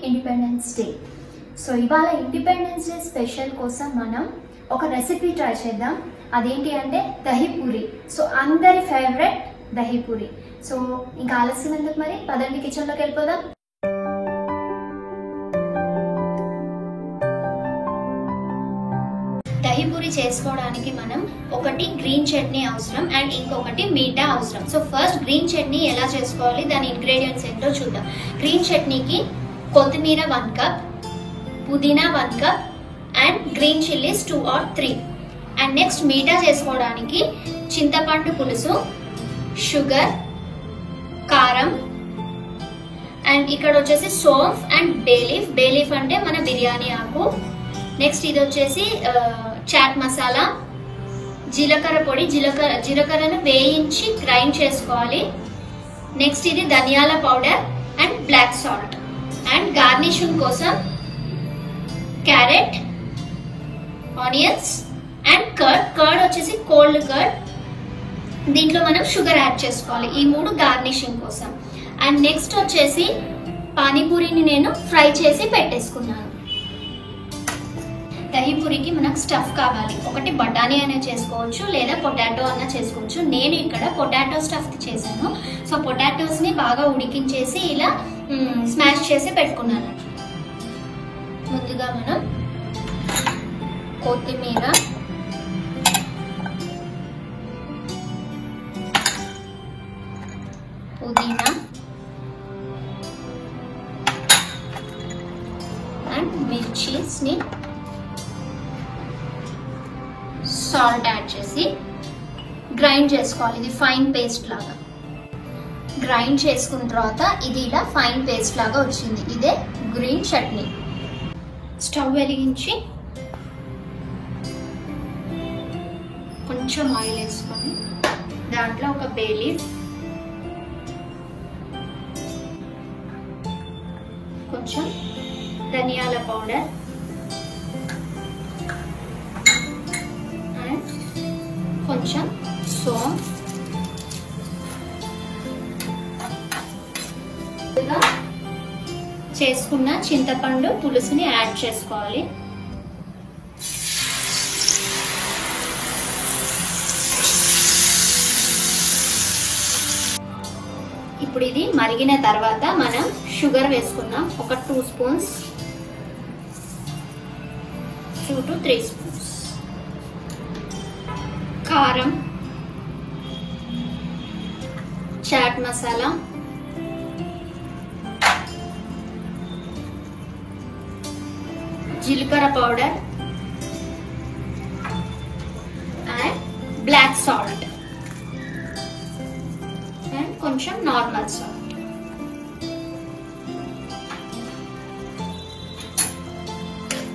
Independence day. So ఇవాళ independence day special కోసం మనం ఒక రెసిపీ ట్రై చేద్దాం. అదేంటి అంటే దహీపూరి. సో అందరి ఫేవరెట్ దహీపూరి. సో ఇంకా ఆలస్యం ఎందుకు, మరి పదండి కిచెన్లోకి వెళ్ళిపోదాం. దహీపూరి చేసుకోవడానికి మనం ఒకటి గ్రీన్ చట్నీ అవసరం అండ్ ఇంకొకటి మీఠా అవసరం. సో ఫస్ట్ గ్రీన్ చట్నీ ఎలా చేసుకోవాలి, దాని ఇంగ్రీడియంట్స్ ఏంటో చూద్దాం. గ్రీన్ చట్నీకి కొత్తిమీర 1 కప్, పుదీనా 1 cup and green chillies 2 or 3. And next మీఠా చేసుకోవడానికి చింతపండు పులుసు, షుగర్, కారం అండ్ ఇక్కడ వచ్చేసి సోంఫ్ అండ్ బేలీఫ్. బేలీఫ్ అంటే మన బిర్యానీ ఆకు. నెక్స్ట్ ఇది వచ్చేసి చాట్ మసాలా, జీలకర్ర పొడి. జీలకర్రను వేయించి గ్రైండ్ చేసుకోవాలి. నెక్స్ట్ ఇది ధనియాల powder and black salt. And garnishing కోసం క్యారెట్, ఆనియన్స్ అండ్ కర్డ్ వచ్చేసి కోల్డ్ కర్డ్. దీంట్లో మనం షుగర్ యాడ్ చేసుకోవాలి. ఈ 3 గార్నిషింగ్ కోసం. అండ్ నెక్స్ట్ వచ్చేసి పానీపూరిని నేను ఫ్రై చేసి పెట్టేసుకున్నాను. దహీపూరికి మనకు స్టఫ్ కావాలి. ఒకటి బఠానీ అయినా చేసుకోవచ్చు లేదా పొటాటో అయినా చేసుకోవచ్చు. నేను ఇక్కడ పొటాటో స్టఫ్ చేశాను. సో పొటాటోస్ని బాగా ఉడికించేసి ఇలా స్మాష్ చేసి పెట్టుకున్నాను. ముందుగా మనం కొత్తిమీర, పుదీనా అండ్ మిర్చీస్ని సాల్ట్ యాడ్ చేసి గ్రైండ్ చేసుకోవాలి. ఇది ఫైన్ పేస్ట్ లాగా గ్రైండ్ చేసుకున్న తర్వాత ఇది ఇలా ఫైన్ పేస్ట్ లాగా వచ్చింది. ఇదే గ్రీన్ చట్నీ. స్టవ్ వెలిగించి కొంచెం ఆయిల్ వేసుకొని దాంట్లో ఒక బే లీఫ్, కొంచెం ధనియాల పౌడర్ అండ్ కొంచెం సోంఫ్, చేసుకున్న చింతపండు పులుసుని యాడ్ చేసుకోవాలి. ఇప్పుడు ఇది మరిగిన తర్వాత మనం షుగర్ వేసుకున్నాం. ఒక 2 స్పూన్స్, 2 to 3 స్పూన్స్. కారం, చాట్ మసాలా, జీలకర్ర powder and black salt and కొంచెం నార్మల్ సాల్ట్.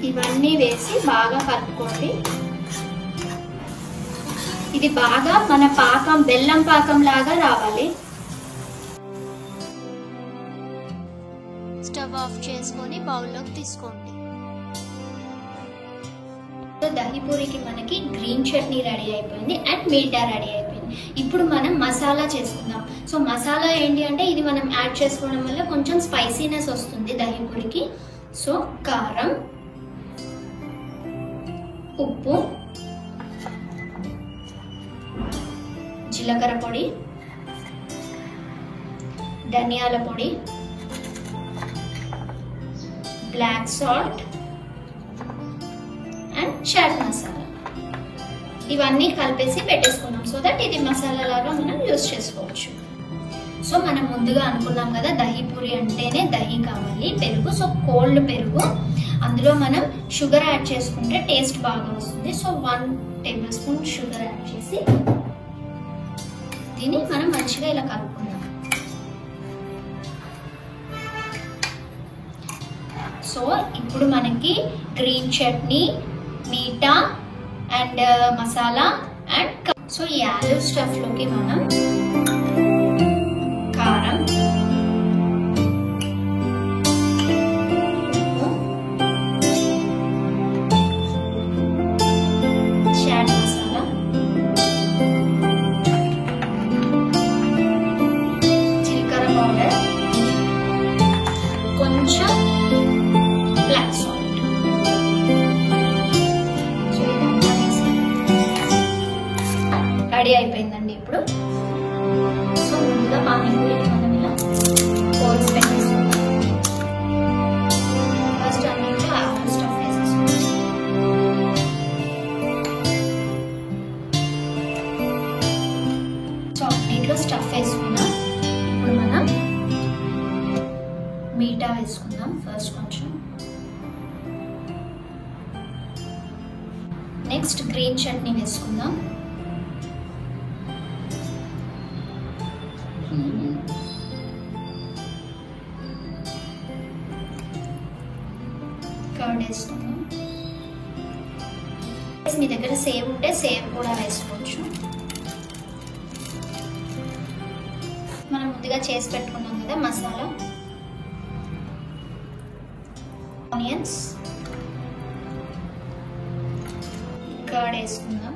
ఇవన్నీ వేసి బాగా కలుపుకోండి. ఇది బాగా మన పాకం, బెల్లం పాకం లాగా రావాలి. స్టవ్ ఆఫ్ చేసుకొని బౌల్లోకి తీసుకోండి. దహీపూరికి మనకి గ్రీన్ చట్నీ రెడీ అయిపోయింది అండ్ మీఠా రెడీ అయిపోయింది. ఇప్పుడు మనం మసాలా చేసుకుందాం. సో మసాలా ఏంటి అంటే ఇది మనం యాడ్ చేసుకోవడం వల్ల కొంచెం స్పైసీనెస్ వస్తుంది దహీపూరికి. సో కారం, ఉప్పు, జీలకర్ర పొడి, ధనియాల పొడి, black salt and chaat masala. ఇవన్నీ కలిపేసి పెట్టేసుకున్నాం. సో దట్ ఇది మసాలా లాగా మనం యూజ్ చేసుకోవచ్చు. సో మనం ముందుగా అనుకున్నాం కదా దహీపూరి అంటేనే దహీ కావాలి, పెరుగు. సో కోల్డ్ పెరుగు, అందులో మనం షుగర్ యాడ్ చేసుకుంటే టేస్ట్ బాగా వస్తుంది. సో 1 tablespoon షుగర్ యాడ్ చేసి దీన్ని మనం మంచిగా ఇలా కలుపుకుందాం. సో ఇప్పుడు మనకి green chutney, meetha and masala and so ఈ ఆలు స్టఫ్ లోకి మనం కారం, చాట్ మసాలా, జీలకర్ర పౌడర్, కొంచెం రెడీ అయిపోయిందండి ఇప్పుడు. సో ముందుగా పానీపూరికి మనం ఇలా హోల్స్ పెట్టేసుకుందాం. ఫస్ట్ అన్నింటిలో ఆఫ్టర్ స్టఫ్ వేసేసుకుందాం. సో అన్నింటిలో స్టఫ్ వేసుకున్నాం. ఇప్పుడు మనం మీఠా వేసుకుందాం. ఫస్ట్ కొంచెం, నెక్స్ట్ గ్రీన్ చట్నీ వేసుకుందాం. కర్డ్ వేసుకుందాం. మీ దగ్గర సేవ్ ఉంటే సేవ్ కూడా వేసుకోవచ్చు. మనం ముందుగా చేసి పెట్టుకున్నాం కదా మసాలా, ఆనియన్స్, కర్డ్ వేసుకుందాం.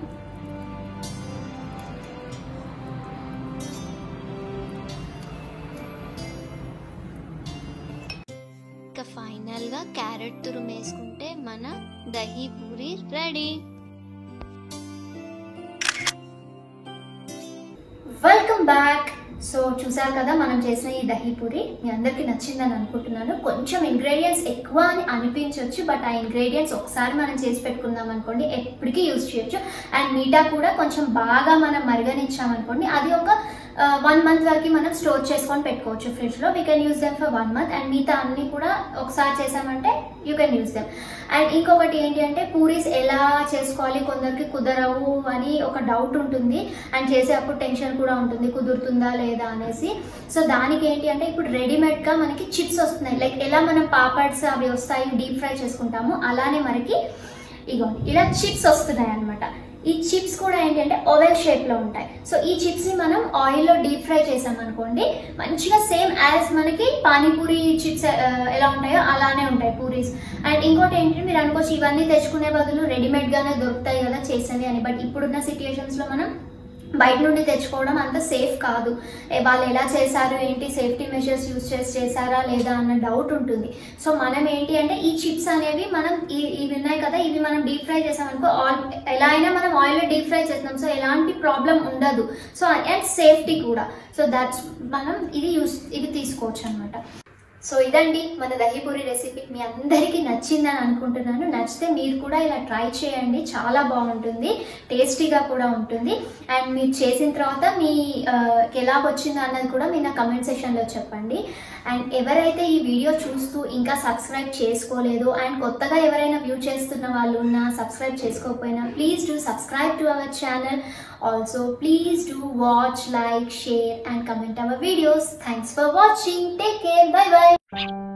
ఇంకా ఫైనల్ గా క్యారెట్ తురుము వేసుకుంటే మన dahi puri ready. Welcome back. So చూసారు కదా మనం చేసిన ఈ దహీ పూరి మీ అందరికి నచ్చిందని అనుకుంటున్నాను. కొంచెం ఇంగ్రీడియంట్స్ ఎక్కువ అని అనిపించవచ్చు, బట్ ఆ ఇంగ్రీడియంట్స్ ఒకసారి మనం చేసి పెట్టుకుందాం అనుకోండి ఎప్పటికీ యూజ్ చేయొచ్చు. అండ్ మీఠా కూడా కొంచెం బాగా మనం మరగనిచ్చామనుకోండి అది ఒక 1 month వరకు మనం స్టోర్ చేసుకొని పెట్టుకోవచ్చు ఫ్రిడ్జ్లో. We can use them for 1 month. And మిగతా అన్ని కూడా ఒకసారి చేసామంటే you can use them. And ఇంకొకటి ఏంటి అంటే పూరీస్ ఎలా చేసుకోవాలి, కొందరికి కుదరవు అని ఒక డౌట్ ఉంటుంది. అండ్ చేసేటప్పుడు టెన్షన్ కూడా ఉంటుంది కుదురుతుందా లేదా అనేసి. సో దానికి ఏంటి అంటే ఇప్పుడు రెడీమేడ్గా మనకి చిప్స్ వస్తున్నాయి. లైక్ ఎలా మనం పాపడ్స్ అవి వస్తాయి డీప్ ఫ్రై చేసుకుంటాము, అలానే మనకి ఇగోండి ఇలా చిప్స్ వస్తున్నాయి అనమాట. ఈ చిప్స్ కూడా ఏంటంటే ఓవెల్ షేప్లో ఉంటాయి. సో ఈ చిప్స్ని మనం ఆయిల్లో డీప్ ఫ్రై చేసామనుకోండి మంచిగా సేమ్ యాజ్ మనకి పానీపూరి చిప్స్ ఎలా ఉంటాయో అలానే ఉంటాయి పూరీస్. అండ్ ఇంకోటి ఏంటంటే మీరు అనుకోవచ్చు ఇవన్నీ తెచ్చుకునే బదులు రెడీమేడ్గానే దొరుకుతాయి కదా చేసేవి అని. బట్ ఇప్పుడున్న సిచ్యుయేషన్స్లో మనం బయట నుండి తెచ్చుకోవడం అంత సేఫ్ కాదు. వాళ్ళు ఎలా చేశారు ఏంటి, సేఫ్టీ మెజర్స్ యూజ్ చేశారా లేదా అన్న డౌట్ ఉంటుంది. సో మనం ఏంటి అంటే ఈ చిప్స్ అనేవి మనం ఇవి ఉన్నాయి కదా ఇవి మనం డీప్ ఫ్రై చేసామనుకో ఎలా అయినా మనం ఆయిల్లో డీప్ ఫ్రై చేస్తాం. సో ఎలాంటి ప్రాబ్లం ఉండదు. సో అండ్ సేఫ్టీ కూడా. సో దట్స్ మనం ఇవి తీసుకోవచ్చు అనమాట. సో ఇదండి మన దహీ పూరి రెసిపీ. మీ అందరికీ నచ్చిందని అనుకుంటున్నాను. నచ్చితే మీరు కూడా ఇలా ట్రై చేయండి, చాలా బాగుంటుంది, టేస్టీగా కూడా ఉంటుంది. అండ్ మీరు చేసిన తర్వాత మీ ఎలా వచ్చిందో అన్నది కూడా మీరు నా కమెంట్ సెక్షన్లో చెప్పండి. అండ్ ఎవరైతే ఈ వీడియో చూస్తూ ఇంకా సబ్స్క్రైబ్ చేసుకోలేదు అండ్ కొత్తగా ఎవరైనా వ్యూ చేస్తున్న వాళ్ళు ఉన్నా సబ్స్క్రైబ్ చేసుకోకపోయినా please do subscribe to our channel. Also please do watch, like, share and comment our videos. Thanks for watching. Take care. Bye bye.